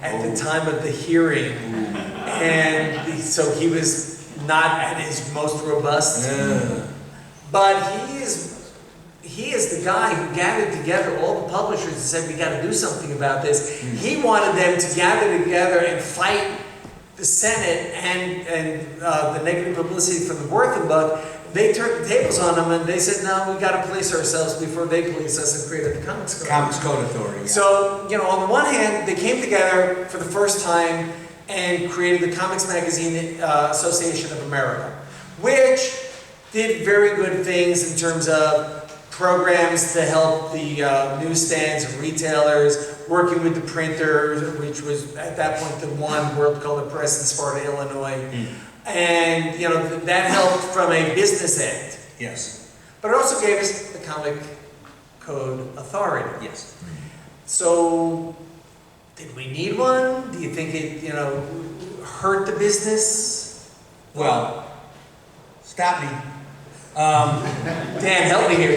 at the time of the hearing. And so he was not at his most robust. But he is the guy who gathered together all the publishers and said, we got to do something about this. He wanted them to gather together and fight the Senate and the negative publicity from the Wortham book. They turned the tables on them and they said, no, we got to police ourselves before they police us, and created the Comics Code. Comics Code Authority. Yeah. So, you know, on the one hand, they came together for the first time and created the Comics Magazine Association of America, which did very good things in terms of programs to help the newsstands and retailers, working with the printers, which was at that point the one World Color Press in Sparta, Illinois. And, you know, that helped from a business end. Yes. But it also gave us the Comic Code Authority. Yes. So, did we need one? Do you think it, you know, hurt the business? Well, stop me. Dan, help me here.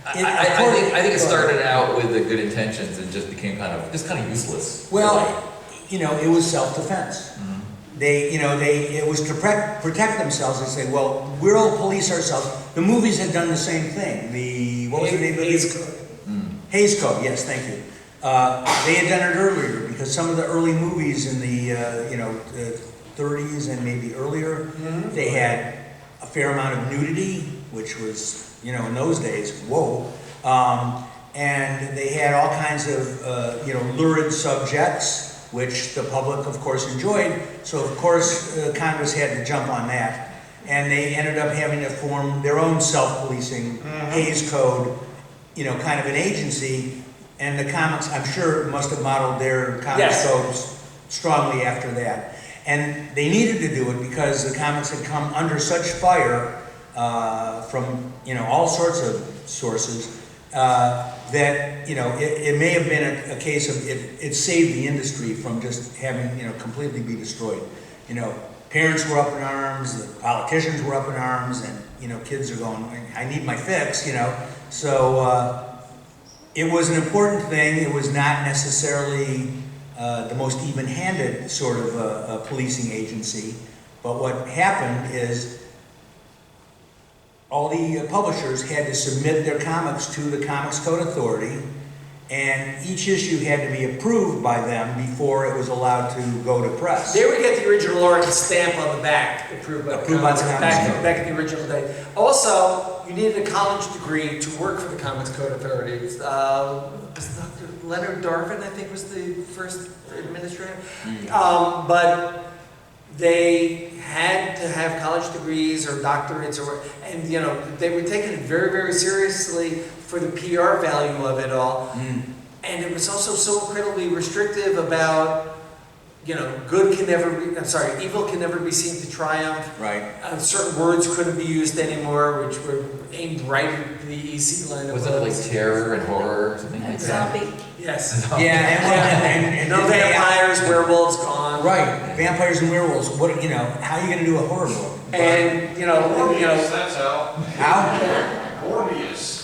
I think it started out with the good intentions and just became kind of useless. Well, you know, it was self-defense. It was to protect themselves and say, well, we'll police ourselves. The movies had done the same thing. What was the name of it? Hays Code. Hays Code, yes, thank you. They had done it earlier because some of the early movies in the, the 30s and maybe earlier, they had a fair amount of nudity, which was, you know, in those days, whoa. And they had all kinds of, lurid subjects, which the public, of course, enjoyed. So, of course, Congress had to jump on that. And they ended up having to form their own self-policing Hays Code, you know, kind of an agency. And the comics, I'm sure, must have modeled their comics codes strongly after that. And they needed to do it because the comics had come under such fire from, you know, all sorts of sources that, you know, it may have been a case of it saved the industry from just having, you know, completely be destroyed. You know, parents were up in arms, the politicians were up in arms, and, you know, kids are going, I need my fix, you know. So it was an important thing. It was not necessarily the most even-handed sort of a policing agency. But what happened is all the publishers had to submit their comics to the Comics Code Authority, and each issue had to be approved by them before it was allowed to go to press. They would get the original art and stamp on the back, approved by the Comics Code, back in the original day. Also, you needed a college degree to work for the Comics Code Authority. Dr. Leonard Darvin, I think, was the first administrator. But they had to have college degrees or doctorates, and you know, they were taking it very, very seriously for the PR value of it all. And it was also so incredibly restrictive about, you know, evil can never be seen to triumph. Right. Certain words couldn't be used anymore, which were aimed right at the EC line of Was it like terror and horror or something like that? Zombie. Yes. And no vampires, werewolves gone. Right, vampires and werewolves. What, you know, how are you going to do a horror book? And Morbius, that's how. How? Morbius.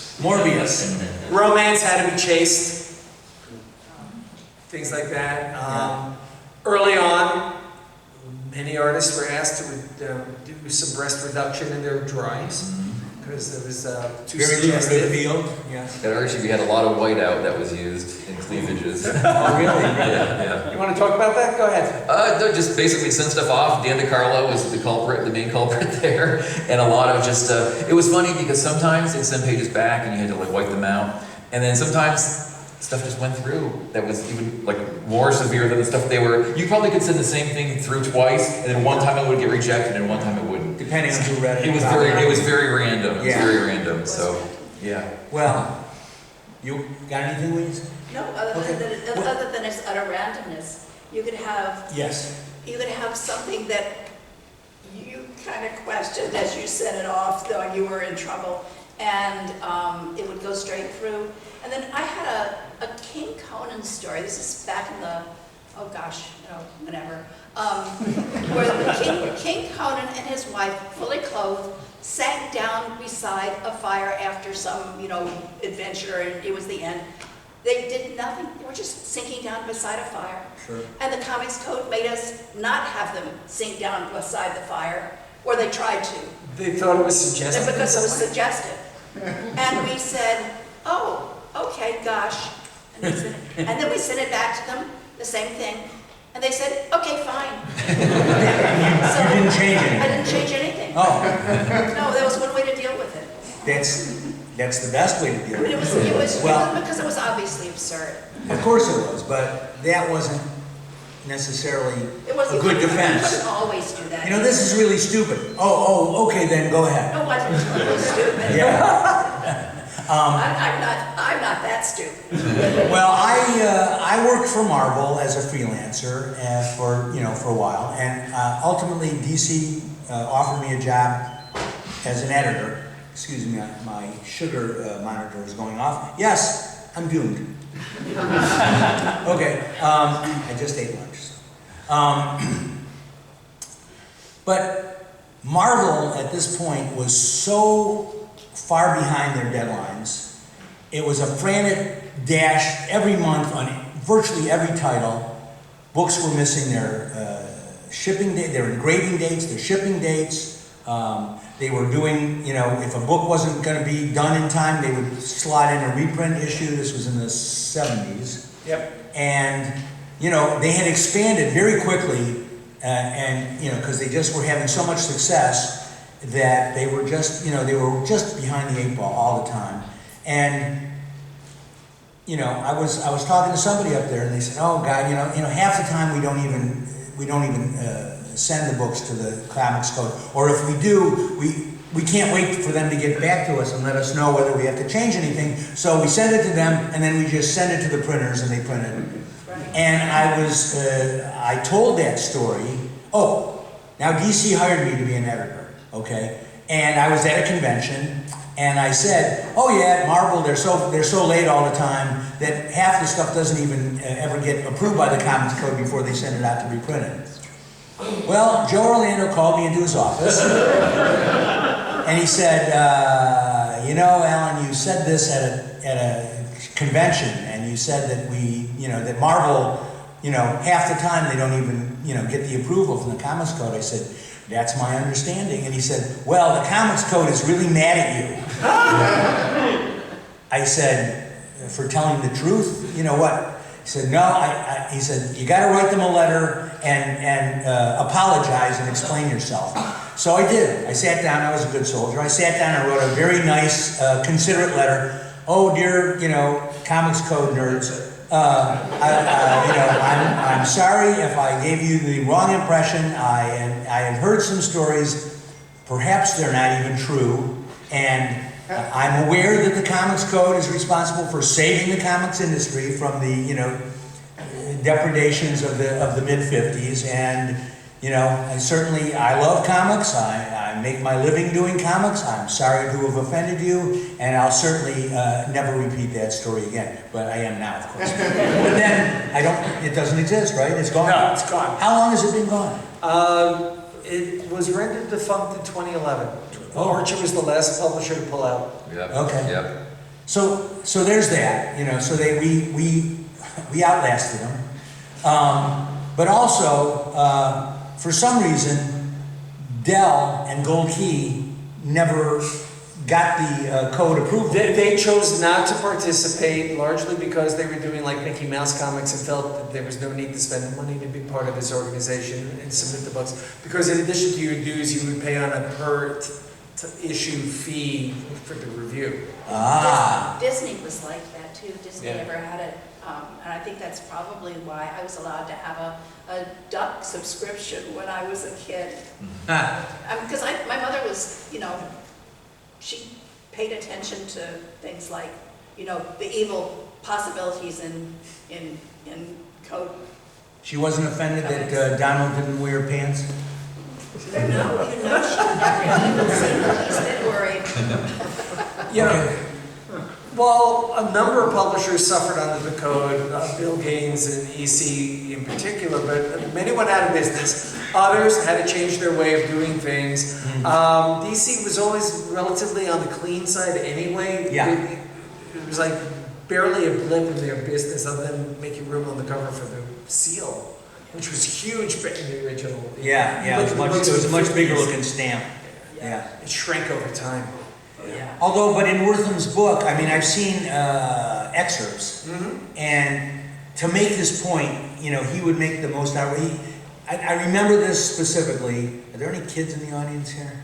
Romance had to be chaste. Things like that. Early on, many artists were asked to do some breast reduction in their drawings because it was too Very suggestive. lucrative field. Yes. At Archie, we had a lot of whiteout that was used in cleavages. Oh, really? Yeah. You want to talk about that? Go ahead. No, just basically send stuff off. Dan DeCarlo was the culprit, the main culprit there, and a lot of just. It was funny because sometimes they'd send pages back and you had to like wipe them out, and then sometimes stuff just went through that was even like more severe than the stuff they were. You probably could send the same thing through twice, and then one time it would get rejected, and one time it wouldn't. Depending on who read it. It was very random. It was very random. So, yeah. Well, you got anything, Louise? No, other than its utter randomness. You could have something that you kind of questioned as you sent it off, though you were in trouble, and it would go straight through. And then I had a King Conan story. This is back in the, oh gosh, whenever. Where King Conan and his wife, fully clothed, sat down beside a fire after some, adventure, and it was the end. They did nothing, they were just sinking down beside a fire. Sure. And the Comics Code made us not have them sink down beside the fire, or they tried to. They thought it was suggestive. Because it was suggestive. And we said, oh, okay, gosh. And then we sent it back to them, the same thing. And they said, okay, fine. You didn't change anything? I didn't change anything. Oh, No, that was one way to deal with it. that's the best way to deal I mean, with it. it was Well- because it was obviously absurd. Of course it was, but that wasn't necessarily It wasn't. a good You defense. couldn't always do that. You know, this is really stupid. Oh, okay, then go ahead. No, it wasn't totally stupid. Yeah. I'm not that stupid. Well, I worked for Marvel as a freelancer for a while, and ultimately DC offered me a job as an editor. Excuse me, my sugar monitor is going off. Yes, I'm doomed. Okay, I just ate lunch. So. But Marvel at this point was so far behind their deadlines. It was a frantic dash every month on virtually every title. Books were missing their shipping date, their engraving dates, their shipping dates. They were doing, if a book wasn't going to be done in time, they would slot in a reprint issue. This was in the 70s. Yep. And, they had expanded very quickly, because they just were having so much success that they were just, behind the 8 ball all the time. And, I was talking to somebody up there, and they said, "Oh God, half the time we don't even send the books to the Comics Code, or if we do, we can't wait for them to get back to us and let us know whether we have to change anything. So we send it to them, and then we just send it to the printers, and they print it." And I told that story. Oh, now DC hired me to be an editor, okay? And I was at a convention, and I said, "Oh yeah, at Marvel they're so late all the time that half the stuff doesn't even ever get approved by the Comics Code before they send it out to be printed." Well, Joe Orlando called me into his office, and he said, Alan, you said this at a convention, and you said that that Marvel, half the time they don't even, get the approval from the Comics Code. I said, "That's my understanding." And he said, "Well, the Comics Code is really mad at you." I said, "For telling the truth?" You know what? He said, "No." He said, "You got to write them a letter and apologize and explain yourself." So I did. I sat down. I was a good soldier. I sat down and wrote a very nice, considerate letter. "Oh, dear, Comics Code nerds. I'm sorry if I gave you the wrong impression. I had heard some stories. Perhaps they're not even true. And I'm aware that the Comics Code is responsible for saving the comics industry from the, depredations of the mid-50s. And, I love comics. I make my living doing comics. I'm sorry to have offended you. And I'll certainly never repeat that story again. But I am now, of course. But then, it doesn't exist, right? It's gone. No, it's gone. How long has it been gone? It was rendered defunct in 2011. Archer was the last publisher to pull out. Yep. Okay. Yep. So there's that, so we outlasted them. But also, for some reason, Dell and Gold Key never got the code approved. They chose not to participate, largely because they were doing like Mickey Mouse comics and felt that there was no need to spend the money to be part of this organization and submit the books. Because in addition to your dues, you would pay on a per issue fee for the review. Disney was like that too. Disney Yeah. never had it. And I think that's probably why I was allowed to have a duck subscription when I was a kid. Because my mother was, she paid attention to things like, the evil possibilities in code. She wasn't offended that Donald didn't wear pants? No, she never even seemed the least bit worried. Well, a number of publishers suffered under the code, Bill Gaines and EC in particular, but many went out of business. Others had to change their way of doing things. DC was always relatively on the clean side anyway. Yeah. It was like barely a blip in their business other than making room on the cover for the seal, which was huge in the original. Yeah, it was a much bigger looking stamp. Yeah. It shrank over time. Yeah. Although, but in Wortham's book, I mean, I've seen excerpts, and to make this point, you know, he would make the most out. I remember this specifically. Are there any kids in the audience here?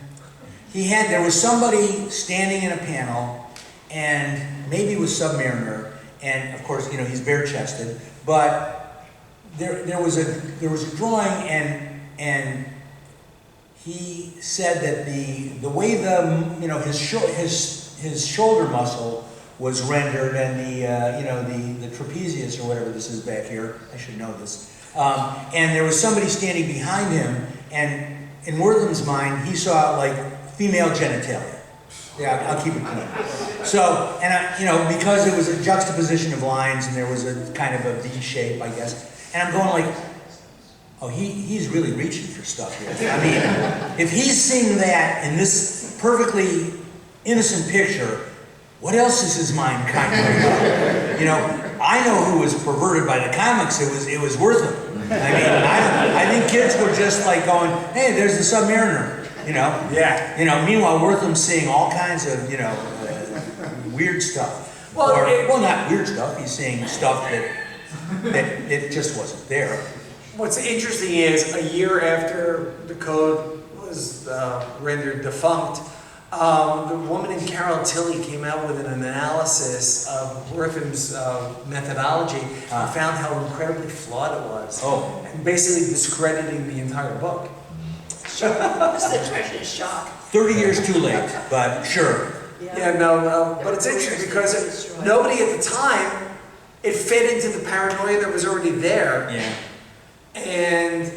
There was somebody standing in a panel, and maybe it was Submariner, and of course, you know, he's bare-chested, but there was a drawing, and he said that the way his shoulder muscle was rendered, and the trapezius or whatever this is back here, I should know this, and there was somebody standing behind him, and in Wortham's mind, he saw like female genitalia. Yeah, I'll keep it clean. So, and because it was a juxtaposition of lines, and there was a kind of a V shape, I guess, and I'm going like, oh, he's really reaching for stuff here. I mean, if he's seeing that in this perfectly innocent picture, what else is his mind kind of about? You know, I know who was perverted by the comics. It was Wortham. I mean, I think kids were just like going, hey, there's the Submariner. You know? Yeah. You know, meanwhile, Wortham's seeing all kinds of, weird stuff. Well, not weird stuff. He's seeing stuff that it just wasn't there. What's interesting is, a year after the code was rendered defunct, the woman in Carol Tilly came out with an analysis of Wortham's methodology and found how incredibly flawed it was. Oh. And basically discrediting the entire book. This is a treasure shock. 30 years too late, but sure. Yeah, no, but it's interesting because nobody at the time, it fit into the paranoia that was already there. Yeah. And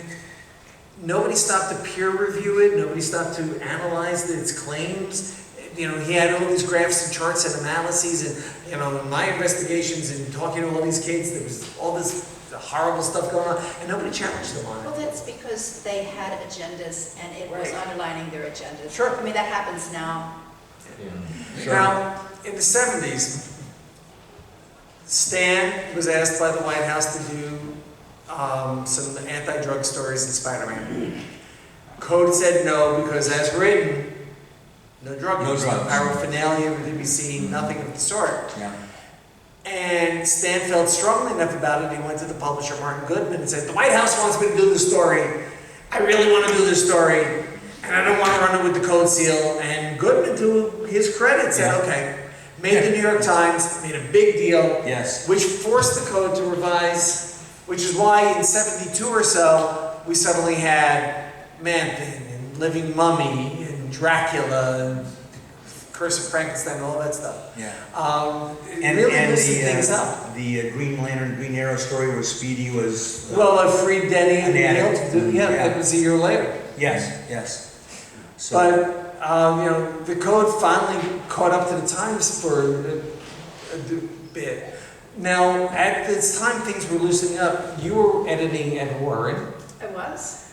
nobody stopped to peer review it. Nobody stopped to analyze its claims. You know, he had all these graphs and charts and analyses, and my investigations and talking to all these kids, there was all this horrible stuff going on, and nobody challenged them on it. Well, that's because they had agendas, and it was underlining their agendas. Sure. I mean, that happens now. Yeah. Sure. Now, in the 70s, Stan was asked by the White House to do some anti-drug stories in Spider-Man. Code said no, because as written, no drug use, no paraphernalia would be seen, nothing of the sort. Yeah. And Stan felt strongly enough about it, he went to the publisher, Martin Goodman, and said, the White House wants me to do this story. I really want to do this story, and I don't want to run it with the code seal. And Goodman, to his credit, said, okay. Made the New York Times, made a big deal, Yes. which forced the code to revise, which is why in 72 or so, we suddenly had Man-Thing, and Living Mummy, and Dracula, and Curse of Frankenstein, and all that stuff. Yeah. It really loosened things up. The Green Lantern, Green Arrow story where Speedy was... Freed Denny and addict. that was a year later. Yes. So, But, the code finally caught up to the times for a bit. Now, at this time, things were loosening up. You were editing at Warren. I was.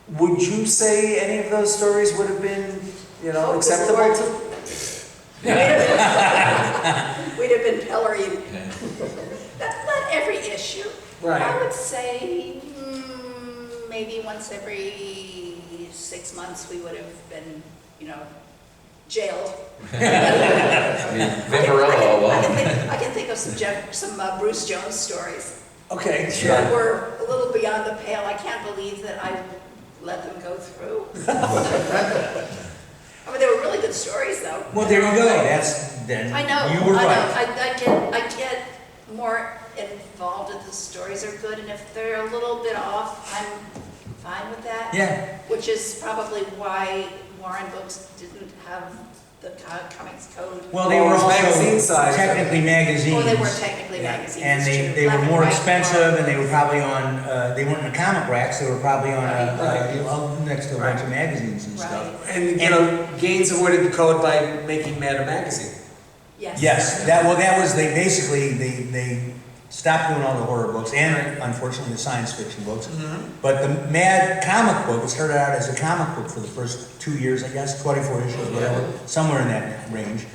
Would you say any of those stories would have been, acceptable to? We'd have been pilloried. Not every issue. Right. I would say maybe once every 6 months we would have been, jailed. Vampirella alone. I can think of some Bruce Jones stories. Okay, sure. That were a little beyond the pale. I can't believe that I let them go through. I mean, they were really good stories, though. well, there you go. I know. You were right. I get more involved if the stories are good, and if they're a little bit off, I'm fine with that. Yeah. Which is probably why Warren Books didn't have the comics code. Well, they were also magazine size. technically magazines. Oh, they were technically magazines. And it's true. they were Black and more white expensive, art. and they were probably on, they weren't in the comic racks, they were probably on next to a bunch of magazines and stuff. And, Gaines awarded the code by making Mad a magazine. Yes. Yes, that was, they stopped doing all the horror books, and unfortunately the science fiction books. But the Mad comic book, it started out as a comic book for the first 2 years, I guess, 24 issues, whatever, somewhere in that range.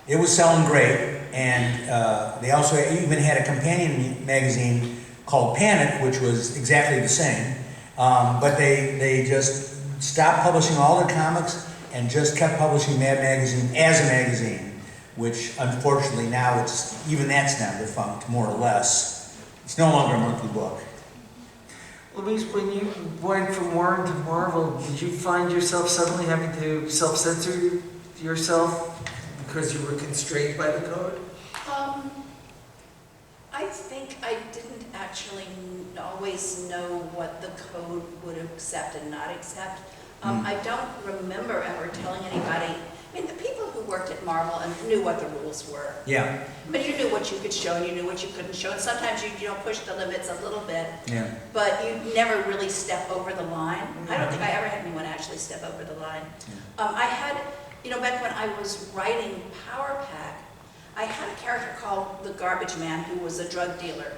It was selling great, And they also even had a companion magazine called Panic, which was exactly the same. But they just stopped publishing all their comics and just kept publishing Mad Magazine as a magazine, which unfortunately now even that's now defunct, more or less. It's no longer a monthly book. Louise, when you went from Warren to Marvel, did you find yourself suddenly having to self-censor yourself because you were constrained by the code? I think I didn't actually always know what the code would accept and not accept. I don't remember ever telling anybody. I mean, the people who worked at Marvel and knew what the rules were. Yeah. But you knew what you could show and you knew what you couldn't show. And sometimes you push the limits a little bit. Yeah. But you never really step over the line. I don't think I ever had anyone actually step over the line. I had, back when I was writing Power Pack, I had a character called the Garbage Man who was a drug dealer.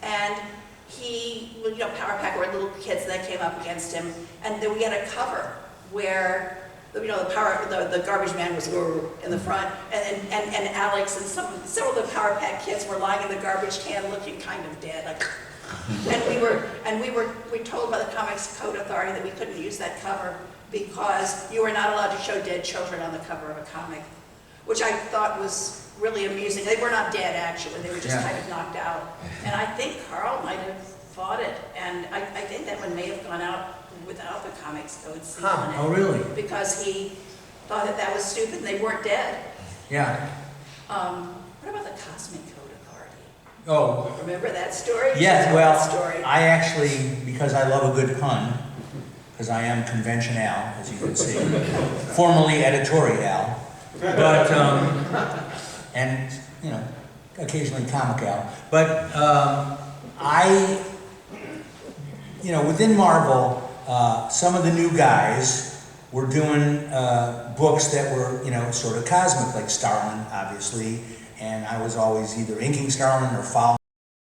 And he, Power Pack were little kids that came up against him. And then we had a cover where the Garbage Man was in the front, and Alex and several of the Power Pack kids were lying in the garbage can looking kind of dead, like. And we were told by the Comics Code Authority that we couldn't use that cover because you were not allowed to show dead children on the cover of a comic, which I thought was really amusing. They were not dead actually; they were just kind of knocked out. And I think Carl might have fought it, and I think that one may have gone out without the Comics Code seal on it. Oh, really? Because he thought that was stupid and they weren't dead. Yeah. What about the Cosmic Code Authority? Oh. Remember that story? Yeah, well, that story. I actually, because I love a good pun, because I am conventional, as you can see, formerly editorial, but, and, occasionally comical, but within Marvel, some of the new guys were doing books that were, sort of cosmic, like Starlin, obviously, and I was always either inking Starlin or following